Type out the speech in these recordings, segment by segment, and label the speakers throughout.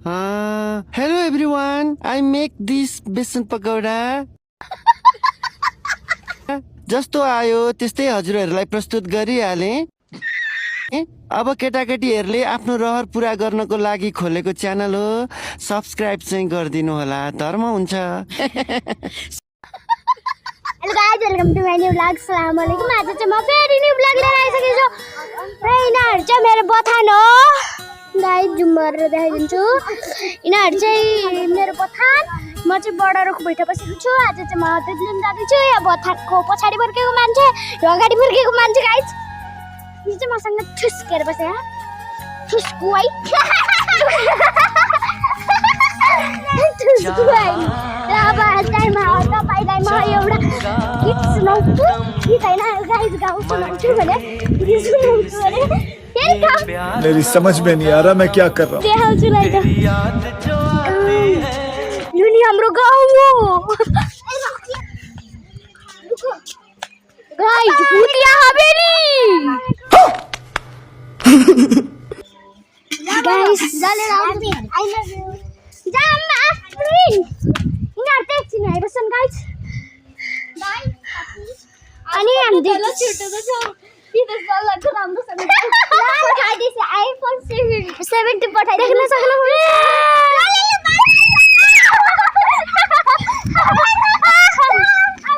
Speaker 1: Hello everyone, I make this बेसन पकौडा जस्तो आयो त्यस्तै हजुरहरूलाई प्रस्तुत गरिहाले। अब केटाकेटीहरूले आफ्नो रहर पूरा गर्नको लागि खोलेको च्यानल हो, सब्स्क्राइब चाहिँ गरिदिनु होला, धर्म हुन्छ।
Speaker 2: Hello guys, welcome to my new vlog. अस्सलाम वालेकुम। आज चाहिँ म फेरि न्यू व्लॉग लिएर आइसकेको छु। र यिनीहरू चाहिँ मेरो बथान हो गाइज, जुम गरेर देखाइदिन्छु। यिनीहरू चाहिँ मेरो बथान, म चाहिँ बडा रुख बैठा बसेको छु। आज चाहिँ म दुध लिन जाँदैछु। यहाँ बथानको पछाडि फर्केको मान्छे र अगाडि फर्केको मान्छे गाइज, यो चाहिँ मसँग ठुस्केर बसे। ठुस्कुवाई ठुस्कुवाई। र अब टाइममा तपाईँलाई म एउटा गीत सुनाउँछु। गीत होइन गाइज, गाउँ सुनाउँछु भने गीत सुनाउँछु भने
Speaker 3: मेरी समझ में नहीं आ रहा मैं क्या कर रहा हूँ।
Speaker 2: देखाउँछु लै त। यो नि हाम्रो गाउँ हो गाइज, भुतिया हवेली। गाइस जले राउन्ड आई लभ यु जाम आफ्रिन। यिनीहरू त एकछिन आइबस्छन् गाइस। अनि हामी ल छिटो छ पिदस जल्ला छ राम्रोसँग खाइदिस। आइफोन 70 पठाइदिनु सक्नु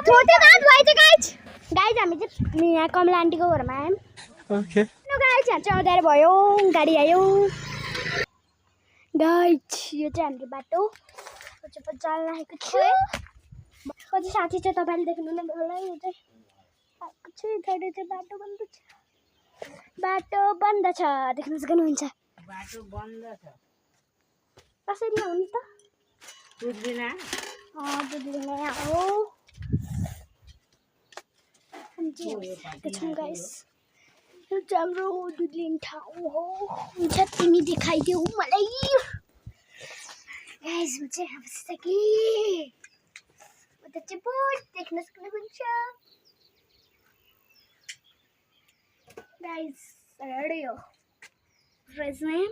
Speaker 2: छोटे दाँत भएछ गाइस। गाइस हामी चाहिँ यहाँ कमला आन्टीको घरमा आयौँ।
Speaker 1: ओके
Speaker 2: गाइस यहाँ चाहिँ अँध्यारो भयो, गाडी आयो। गाइस यो चाहिँ हाम्रो बाटो चाहिँ चलिरहेको छु। कति साथी छ तपाईँले देख्नुहुन्न होला। यो चाहिँ आएको छु, यताबाट चाहिँ बाटो बन्द छ। बाटो बन्द छ, देख्न सक्नुहुन्छ।
Speaker 4: बाटो बन्द छ।
Speaker 2: कसरी आउने त?
Speaker 4: दुधबिना
Speaker 2: दुधबिना हो। एकछिन गाइस, यो चाहिँ हाम्रो दुध लिने ठाउँ हो। हुन्छ तिमी देखाइदेऊ मलाई। गाइस म चाहिँ अब सकेँ। उता चाहिँ बोट देख्न सक्नुहुन्छ गाइस। रेडी हो फ्रेस नेम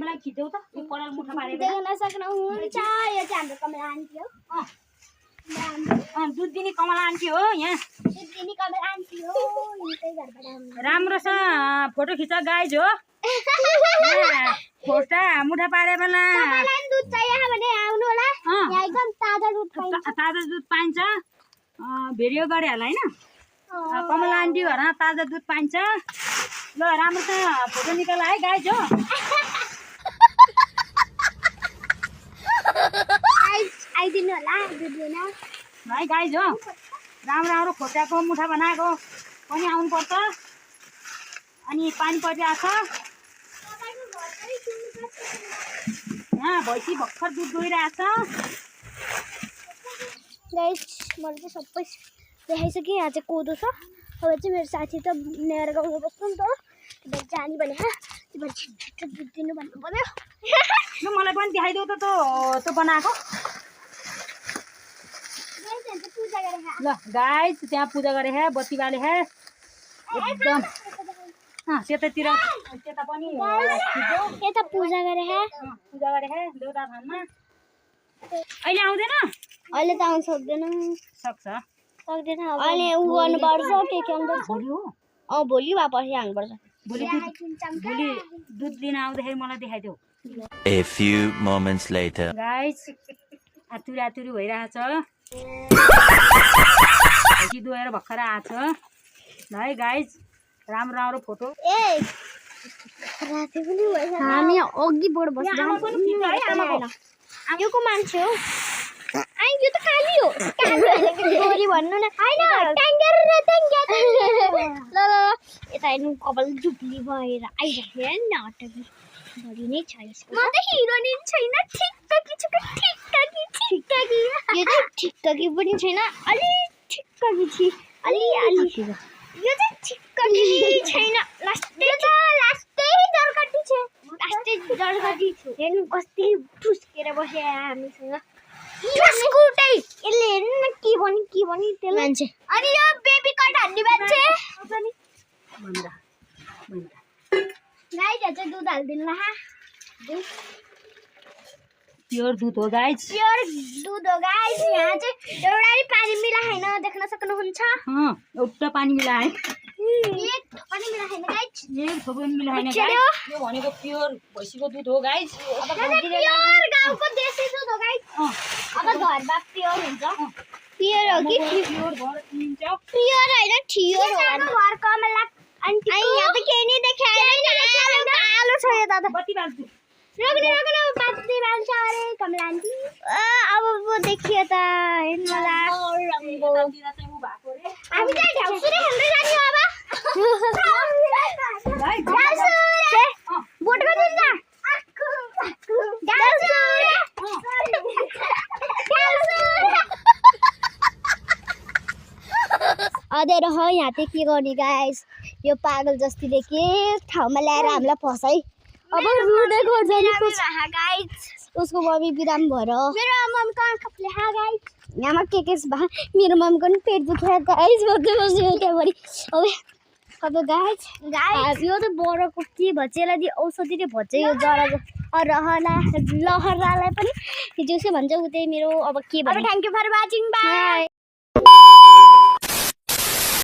Speaker 4: मलाई खिच्यौ त यो पराल मुठा पारेर
Speaker 2: देख्न सक्नुहुन्छ। यो चाहिँ हाम्रो कमला आन्टी हो।
Speaker 4: दुध दिने कमला आन्टी हो। यहाँ
Speaker 2: दुध दिने कमला आन्टी हो। यतै घरबाट
Speaker 4: राम्रोसँग फोटो खिच गाइज हो। फोटा मुठा पारे बेला
Speaker 2: तपाईँलाई दुध चाहियो भने आउनु होला। यहाँ एकदम ताजा दुध पाइन्छ।
Speaker 4: ताजा दुध पाइन्छ। भिडियो गरिहाल होइन। कमला आन्टी घरमा ताजा दुध पाइन्छ। ल राम्रोसँग फोटो निकाल है गाइज हो।
Speaker 2: आइदिनु होला दुध लिन
Speaker 4: है गाइज हो। राम्रो राम्रो खोटाको मुठा बनाएको पनि आउनुपर्छ। अनि पानी परिरहेको छ। यहाँ भैँसी भर्खर दुध गइरहेको छ।
Speaker 2: गाइस मैले चाहिँ सबै देखाइसकेँ। यहाँ चाहिँ कोदो छ। अब चाहिँ मेरो साथी त नेर गाउँमा बस्नु नि त, त्यो जाने भने त्यो छिटो दुध दिनु भन्नु पर्यो।
Speaker 4: ल मलाई पनि देखाइदेऊ त त्यो बनाएको। ल गाइस त्यहाँ पूजा गरे है, बत्ती बाले है एकदम। त्यतातिर त्यता पनि
Speaker 2: यता पूजा गरे है,
Speaker 4: पूजा गरे है देउता थानमा। अहिले आउँदैन?
Speaker 2: अहिले त आउनु सक्दैन।
Speaker 4: सक्छ
Speaker 2: सक्दैन अहिले उ गर्नुपर्छ। के गर्नुपर्छ?
Speaker 4: भोलि हो।
Speaker 2: भोलि वापस आउनुपर्छ।
Speaker 4: भोलि दुध लिन आउँदाखेरि मलाई देखाइदेऊ।
Speaker 5: A few moments later.
Speaker 4: Guys आतुरी भइरहेछ। भैँसी दुहेर भर्खर आएको छ। ल है गाइस राम्रो राम्रो फोटो। हामी
Speaker 2: अघि बोर्ड बस्दा यो को मान्छे हो? यो त काली हो। गोरी भन्नु न। ल यता हेर्नु, कपाल जुप्ली भएर आइरहेको नाटकी बढी नै छ यसको। म त हिरोइन छैन, ठिकठाकी छु। ठिकठाकी यो चाहिँ ठिकठाकी पनि छैन, अलि ठिकठाकी छि। अलि यो चाहिँ ठिकठाकी छैन। लास्टै जरकटी छ। लास्टै जरकटी हेर्नु कति ठुस्केर बसे हामीसँग। ठुस्कुटै यसले हेर्नु न के भनि त्यसले मान्छे। अनि यो बेबी कट हान्ने मान्छे गाइस यहाँ चाहिँ दुध हाल्दिनु ल
Speaker 4: प्योर दुध हो गाइस
Speaker 2: प्योर दुध हो गाइस यहाँ चाहिँ एउटा नि पानी मिलाएन देख्न सक्नुहुन्छ
Speaker 4: एउटा पानी मिलाए
Speaker 2: एक पनि मिलाएन गाइस
Speaker 4: एक थोपा पनि मिलाएन गाइस यो भनेको प्योर भैँसीको दुध हो गाइस
Speaker 2: प्योर गाउँको देशी दुध हो गाइस अब घरमा प्योर हुन्छ प्योर हो कि
Speaker 4: प्योर भएर किन्छ
Speaker 2: प्योर हैन ठियोर हो घर कमला आन्टी यहाँ त केही नि देखाएन कालो छ यो दादा
Speaker 4: बत्ती बाल्छु
Speaker 2: रोक्नु बात्ती बाल्छ अरे कमला आन्टी अब पो देखियो त हेर्नु होला हामी चाहिँ ढाउसुरे खेल्दै जाने हो अब ढाउसुरे बोटको दिन्छ ढाउसुरे अँधेरो हो यहाँ चाहिँ के गर्ने गाइस यो पागल जस्तीले के ठाउँमा ल्याएर हामीलाई फसाइ अब रुँदै गर्छ नि गाइस उसको मम्मी बिराम भएर मेरो मम्मी कहाँ खप्ले हा गाइस यहाँ के भा मेरो मम्मीको नि पेट दुखेर गाइस बस्दै बस्यो त्यहाँभरि अब गाइस यो त बरको के भन्छ यसलाई दि औषधि नै भन्छ यो जरा लहरालाई पनि जोसे भन्छ उ त्यही मेरो अब के भन्छ thank you for watching by